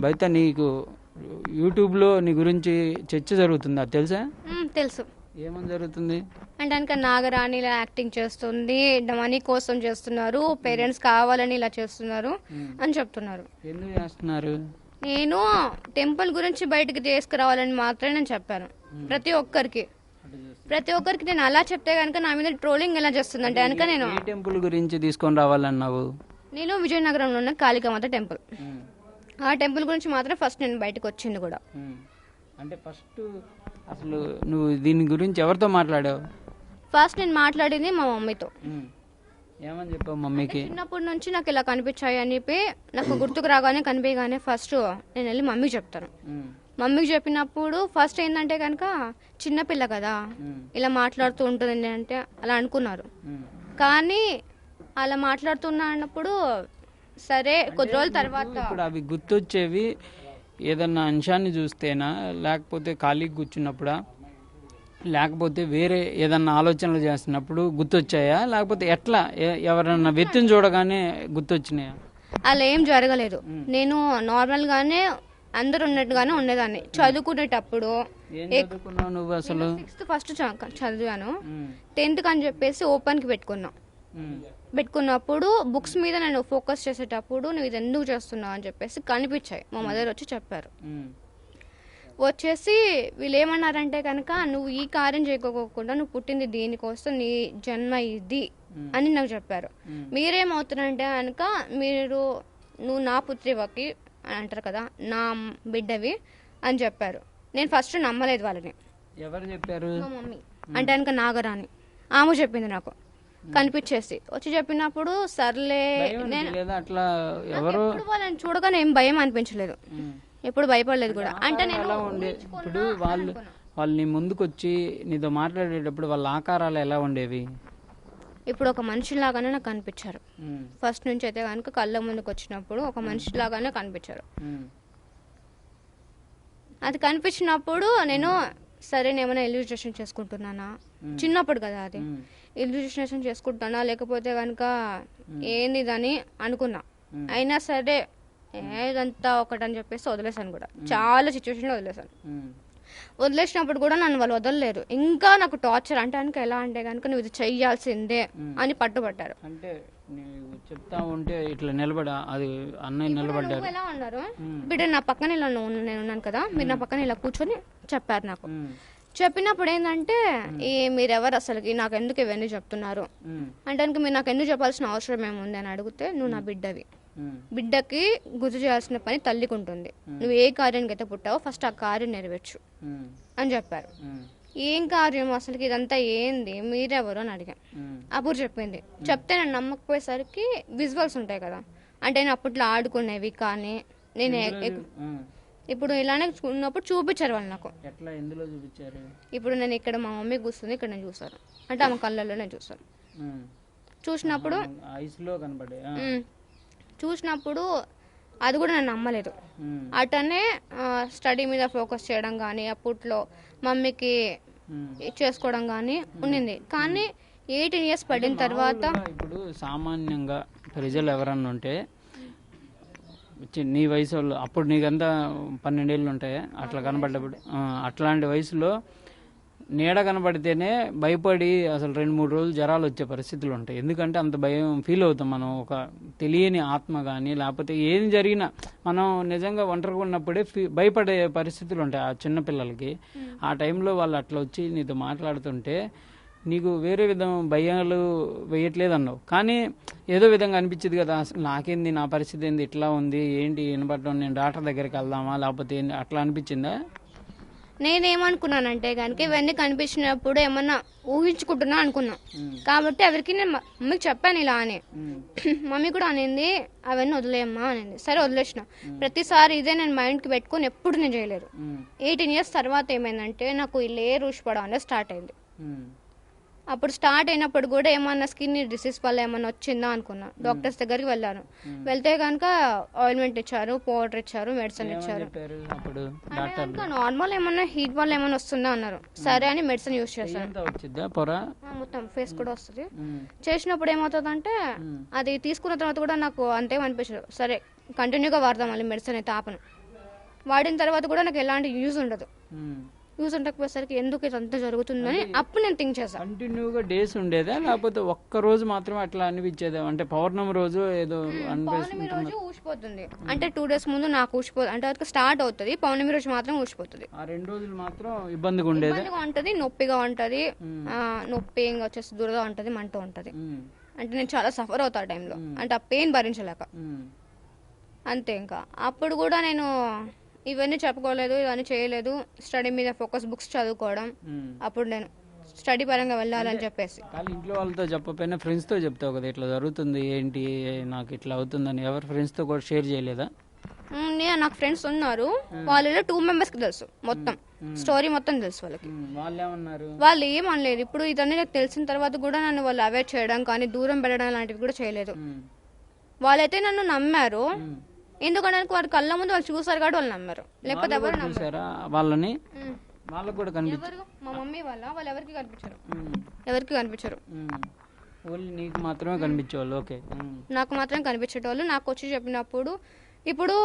బయట నీకు యూట్యూబ్లో నీ గురించి చర్చ జరుగుతుందా తెలుసా? తెలుసు. ఏమని జరుగుతుంది అంటే కనుక నాగరాణి ఇలా యాక్టింగ్ చేస్తుంది, మనీ కోసం చేస్తున్నారు, పేరెంట్స్ కావాలని ఇలా చేస్తున్నారు అని చెప్తున్నారు. ఎందుకు చేస్తున్నారు? నేను టెంపుల్ గురించి బయటకు తీసుకురావాలని మాత్రమే నేను చెప్పాను ప్రతి ఒక్కరికి నేను అలా చెప్తే కనుక నా మీద ట్రోలింగ్ ఎలా చేస్తుంది అంటే కనుక నేను టెంపుల్ గురించి తీసుకొని రావాలన్నావు? నేను విజయనగరంలో ఉన్న కాళికామాత టెంపుల్, ఆ టెంపుల్ గురించి మాత్రం ఫస్ట్ నేను బయటకు వచ్చింది కూడా. అంటే ఫస్ట్ అసలు నువ్వు దీని గురించి ఎవరితో మాట్లాడావు? ఫస్ట్ నేను మాట్లాడింది మా మమ్మీతో. ఏమని చెప్పావు మమ్మీకి? చిన్నప్పటి నుంచి నాకు ఇలా కనిపించాయి అని చెప్పి నాకు గుర్తుకు రాగానే కనిపించగానే ఫస్ట్ నేను వెళ్ళి మమ్మీకి చెప్తాను. మమ్మీకి చెప్పినప్పుడు ఫస్ట్ ఏంటంటే కనుక చిన్నపిల్ల కదా ఇలా మాట్లాడుతూ ఉంటుంది అంటే అలా అనుకున్నారు. కానీ అలా మాట్లాడుతున్నప్పుడు సరే కొద్ది రోజుల తర్వాత ఇప్పుడు అవి గుర్తొచ్చేవి ఏదన్నా అంశాన్ని చూస్తేనా, లేకపోతే ఖాళీకి కూర్చున్నప్పుడా, లేకపోతే వేరే ఏదన్నా ఆలోచనలు చేస్తున్నప్పుడు గుర్తొచ్చాయా, లేకపోతే ఎట్లా ఎవరన్నా వ్యక్తిని చూడగానే గుర్తొచ్చినాయా? అలా ఏం జరగలేదు. నేను నార్మల్ గానే అందరు ఉన్నట్టుగానే ఉండేదాన్ని. చదువుకునేటప్పుడు నువ్వు అసలు 6th ఫస్ట్ చదివాను, 10th అని చెప్పేసి ఓపెన్ కి పెట్టుకున్నప్పుడు బుక్స్ మీద నేను ఫోకస్ చేసేటప్పుడు నువ్వు ఇది ఎందుకు చేస్తున్నావు అని చెప్పేసి కనిపించాయి. మా మదర్ వచ్చి చెప్పారు. వచ్చేసి వీళ్ళు ఏమన్నారంటే కనుక నువ్వు ఈ కార్యం చేయకోకుండా నువ్వు పుట్టింది దీనికోసం, నీ జన్మ ఇది అని నాకు చెప్పారు. మీరేమవుతున్నారంటే కనుక నువ్వు నా పుత్రివకి అని అంటారు కదా, నా బిడ్డవి అని చెప్పారు. నేను ఫస్ట్ నమ్మలేదు వాళ్ళని. ఎవరు చెప్పారు? మా మమ్మీ అంటే కనుక నాగరాణి ఆమె చెప్పింది నాకు కనిపించేసి వచ్చి చెప్పినప్పుడు సర్లే. నేను వాళ్ళని చూడగానే ఏం భయం అనిపించలేదు, ఎప్పుడు భయపడలేదు కూడా. అంటే నేను ఇప్పుడు వాళ్ళని ముందుకొచ్చి నీతో మాట్లాడేటప్పుడు వాళ్ళ ఆకారాలు ఎలా ఉండేవి? ఇప్పుడు ఒక మనిషిలాగానే నాకు కనిపించారు. ఫస్ట్ నుంచి అయితే కనుక కళ్ళ ముందుకు వచ్చినప్పుడు ఒక మనిషిలాగానే కనిపించారు. అది కనిపించినప్పుడు నేను సరే ఏమైనా ఇల్యూస్ట్రేషన్ చేసుకుంటున్నానా, చిన్నప్పుడు కదా అది, ఇల్యూస్ట్రేషన్ చేసుకుంటానా లేకపోతే కనుక ఏంది అని అనుకున్నా. అయినా సరే ఏదంతా ఒకటని చెప్పేసి వదిలేసాను కూడా. చాలా సిచ్యువేషన్లో వదిలేసాను. వదిలేసినప్పుడు కూడా నన్ను వాళ్ళు వదలలేరు. ఇంకా నాకు టార్చర్ అంటే కనుక ఎలా అంటే కనుక నువ్వు ఇది చెయ్యాల్సిందే అని పట్టుబట్టారు. అంటే చెప్తా ఉంటే ఇట్లా నిలబడా అది అన్నయ్య నిలబడ్డారు. ఎలా ఉన్నారు బిడ్డ నా పక్కన ఇలా నేను ఉన్నాను కదా, మీరు నా పక్కన ఇలా కూర్చొని చెప్పారు నాకు. చెప్పినప్పుడు ఏంటంటే మీరెవరు అసలుకి, నాకు ఎందుకు ఇవన్నీ చెప్తున్నారు అంటే మీరు నాకు ఎందుకు చెప్పాల్సిన అవసరం ఏముంది అని అడిగితే, నువ్వు నా బిడ్డవి, బిడ్డకి గుర్తు చేయాల్సిన పని తల్లికి ఉంటుంది, నువ్వు ఏ కార్యానికి అయితే పుట్టావో ఫస్ట్ ఆ కార్యం నెరవేర్చు అని చెప్పారు. ఏం కార్యం అసలుకి, ఇదంతా ఏంది, మీరెవరు అని అడిగా. అప్పుడు చెప్పింది. చెప్తే నేను నమ్మకపోయేసరికి విజువల్స్ ఉంటాయి కదా, అంటే నేను అప్పట్లో ఆడుకునేవి కానీ నేను ఇప్పుడు ఇలానే ఉన్నప్పుడు చూపించారు వాళ్ళు నాకు. ఇప్పుడు నేను ఇక్కడ మా మమ్మీ కూర్చుంది, ఇక్కడ నేను చూసాను అంటే ఆమె కళ్ళల్లో నేను చూసాను. చూసినప్పుడు అది కూడా నేను నమ్మలేదు. అటనే స్టడీ మీద ఫోకస్ చేయడం కానీ అప్పట్లో మమ్మీకి చేసుకోవడం కానీ ఉండింది. కానీ 18 years పడిన తర్వాత ఇప్పుడు సామాన్యంగా ప్రజలు ఎవరన్నా ఉంటే నీ వయసు వాళ్ళు, అప్పుడు నీకంతా 12 ఏళ్ళు ఉంటాయి అట్లా కనబడ్డప్పుడు, అట్లాంటి వయసులో నీడ కనబడితేనే భయపడి అసలు 2-3 రోజులు జ్వరాలు వచ్చే పరిస్థితులు ఉంటాయి. ఎందుకంటే అంత భయం ఫీల్ అవుతాం మనం. ఒక తెలియని ఆత్మ కానీ లేకపోతే ఏం జరిగినా మనం నిజంగా ఒంటరిగా ఉన్నప్పుడే భయపడే పరిస్థితులు ఉంటాయి ఆ చిన్నపిల్లలకి. ఆ టైంలో వాళ్ళు అట్లా వచ్చి నీతో మాట్లాడుతుంటే నీకు వేరే విధం భయాలు వేయట్లేదు అన్నావు, కానీ ఏదో విధంగా అనిపించింది కదా, అసలు నాకేంది, నా పరిస్థితి ఏంది, ఇట్లా ఉంది ఏంటి వినపడడం, నేను డాక్టర్ దగ్గరికి వెళ్దామా లేకపోతే అట్లా అనిపించిందా? నేనేమనుకున్నానంటే కనుక ఇవన్నీ కనిపించినప్పుడు ఏమన్నా ఊహించుకుంటున్నా అనుకున్నా. కాబట్టి ఎవరికి నేను మమ్మీకి చెప్పాను ఇలా అని. మమ్మీ కూడా అనింది అవన్నీ వదిలేయమ్మా అనింది. సరే వదిలేసిన. ప్రతిసారి ఇదే నేను మైండ్కి పెట్టుకుని ఎప్పుడు నేను చేయలేదు. 18 years తర్వాత ఏమైందంటే నాకు ఈ లేయర్ ఊసిపడం అనేది స్టార్ట్ అయింది. అప్పుడు స్టార్ట్ అయినప్పుడు కూడా ఏమన్నా స్కిన్ డిసీజ్ వల్ల ఏమన్నా వచ్చిందా అనుకున్నా. డాక్టర్స్ దగ్గరికి వెళ్ళాను. వెళ్తే కనుక ఆయింట్మెంట్ ఇచ్చారు, పౌడర్ ఇచ్చారు, మెడిసిన్ ఇచ్చారు. నార్మల్ ఏమన్నా హీట్ వల్ల ఏమన్నా వస్తుందా అన్నారు. సరే అని మెడిసిన్ యూజ్ చేశాను. మొత్తం ఫేస్ కూడా వస్తుంది. చేసినప్పుడు ఏమవుతుందంటే అది తీసుకున్న తర్వాత కూడా నాకు అంతేమనిపించదు. సరే కంటిన్యూగా వాడదాం మళ్ళీ మెడిసిన్ అయితే ఆపను. వాడిన తర్వాత కూడా నాకు ఎలాంటి యూజ్ ఉండదు. యూజ్ ఉండకపోయేసరికి ఎందుకు ఇదంతా జరుగుతుందని అప్పుడు నేను థింక్ చేశాను. కంటిన్యూగా డేస్ ఉండేదా లేకపోతే ఒక్క రోజు మాత్రమే అట్లా అనిపించేదా? అంటే పౌర్ణమి రోజు ఏదో పౌర్ణమి రోజు ఊసిపోతుంది, అంటే 2 days ముందు నాకు ఊసిపోతుంది, అంటే వరకు స్టార్ట్ అవుతుంది, పౌర్ణమి రోజు మాత్రం ఊసిపోతుంది. ఆ 2 రోజులు మాత్రం ఇబ్బందిగా ఉండేది, ఉంటది, నొప్పిగా ఉంటది, నొప్పి ఇంకా వచ్చేసి దురద ఉంటది, మంట ఉంటది. అంటే నేను చాలా సఫర్ అవుతా ఆ టైంలో, అంటే ఆ పెయిన్ భరించలేక అంతే. ఇంకా అప్పుడు కూడా నేను ఇవన్నీ చెప్పుకోలేదు, ఇవన్నీ చేయలేదు, స్టడీ మీద ఫోకస్, బుక్స్ చదువుకోవడం. అప్పుడు నేను స్టడీ పరంగా వెళ్ళాలని చెప్పేసి ఇంట్లో వాళ్ళతో చెప్పకపోయినా ఫ్రెండ్స్ తో చెప్తావు కదా ఇట్లా జరుగుతుంది ఏంటి నాకు ఇట్లా అవుతుందని, ఎవరు ఫ్రెండ్స్ తో కూడా షేర్ చేయలేదా? నాకు ఫ్రెండ్స్ ఉన్నారు, వాళ్ళలో 2 members కి తెలుసు మొత్తం స్టోరీ మొత్తం తెలుసు వాళ్ళకి. వాళ్ళు ఏమనలేదు. ఇప్పుడు ఇదన్నీ నాకు తెలిసిన తర్వాత కూడా నన్ను వాళ్ళు అవాయిడ్ చేయడం కానీ దూరం పెట్టడం లాంటివి కూడా చేయలేదు. వాళ్ళైతే నన్ను నమ్మారు, ఎందుకంటే వారి కళ్ళ ముందు వాళ్ళు చూసారు కాబట్టి వాళ్ళు నమ్మారు, లేకపోతే ఎవరు నమ్మారా వాళ్ళని? వాళ్ళకి కూడా కనిపించారు. మా మమ్మీ వాళ్ళు ఎవరికి కనిపించారు, ఓన్లీ నీకు మాత్రమే కనిపించేవాళ్ళు. ఓకే, నాకు మాత్రం కనిపించేటోళ్ళు. నాకు వచ్చి చెప్పినప్పుడు, ఇప్పుడు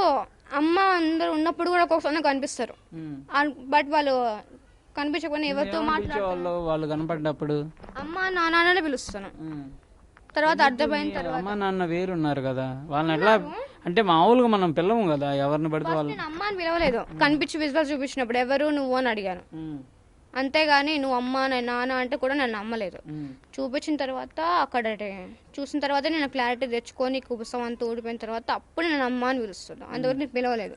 అమ్మ అందరు ఉన్నప్పుడు కూడా ఒక్కొక్కసారి కనిపిస్తారు, బట్ వాళ్ళు కనిపించకపోయినా ఎవరితో మాట్లాడేవాళ్ళు. వాళ్ళు కనపడ్డప్పుడు అమ్మ నాన్ననే పిలుస్తాను. తర్వాత అర్థమైన తర్వాత అమ్మ నాన్న వేరున్నారు కదా, వాళ్ళని ఎట్లా అంటే మామూలుగా మనం పిల్లము కదా, ఎవరిని పడితే వాళ్ళు. నేను అమ్మ అని పిలవలేదు, కనిపించి విజువల్ చూపించినప్పుడు ఎవరు నువ్వు అని అడిగాను, అంతేగాని నువ్వు అమ్మ నాన్న అంటే కూడా నన్ను నమ్మలేదు. చూపించిన తర్వాత అక్కడ చూసిన తర్వాత నేను క్లారిటీ తెచ్చుకొని కుబుసం అంతా ఊడిపోయిన తర్వాత అప్పుడు నేను అమ్మ అని పిలుస్తున్నాను, అందువరకు నేను పిలవలేదు.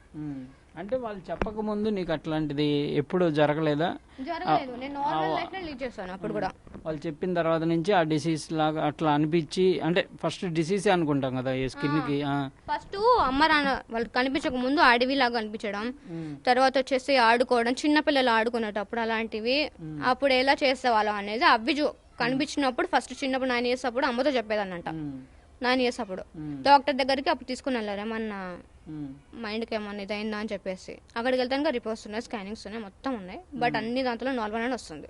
అంటే వాళ్ళు చెప్పక ముందు నీకు అట్లాంటిది ఎప్పుడు జరగలేదా? జరగలేదు, నేను నార్మల్ లైఫ్ నే లీడ్ చేశాను. అప్పుడు కూడా వాళ్ళు చెప్పిన తర్వాత నుంచి ఆ డిసీజ్ లాగా అట్లా అనిపించి, అంటే ఫస్ట్ డిసీజ్ అనుకుంటాం కదా ఈ స్కిన్ కి. ఫస్ట్ అమ్మ నాన్న వాళ్ళు కనిపించక ముందు అడవిలాగా కనిపించడం, తర్వాత వచ్చేసి ఆడుకోవడం, చిన్నపిల్లలు ఆడుకునేటప్పుడు అలాంటివి, అప్పుడు ఎలా చేసేవాళ్ళం అనేది అవి కనిపించినప్పుడు ఫస్ట్ చిన్నప్పుడు 9 years అప్పుడు అమ్మతో చెప్పేదాన్నంట. 9 years అప్పుడు డాక్టర్ దగ్గరికి అప్పుడు తీసుకుని వెళ్ళారు, ఏమన్నా మైండ్కి ఏమన్నా ఇదైందా అని చెప్పేసి. అక్కడికి వెళ్తాను రిపోర్ట్స్ ఉన్నాయి, స్కానింగ్స్ ఉన్నాయి, మొత్తం ఉన్నాయి, బట్ అన్ని దాంట్లో నార్మల్ అని వస్తుంది.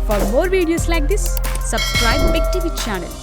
For more videos like this, subscribe Big TV channel.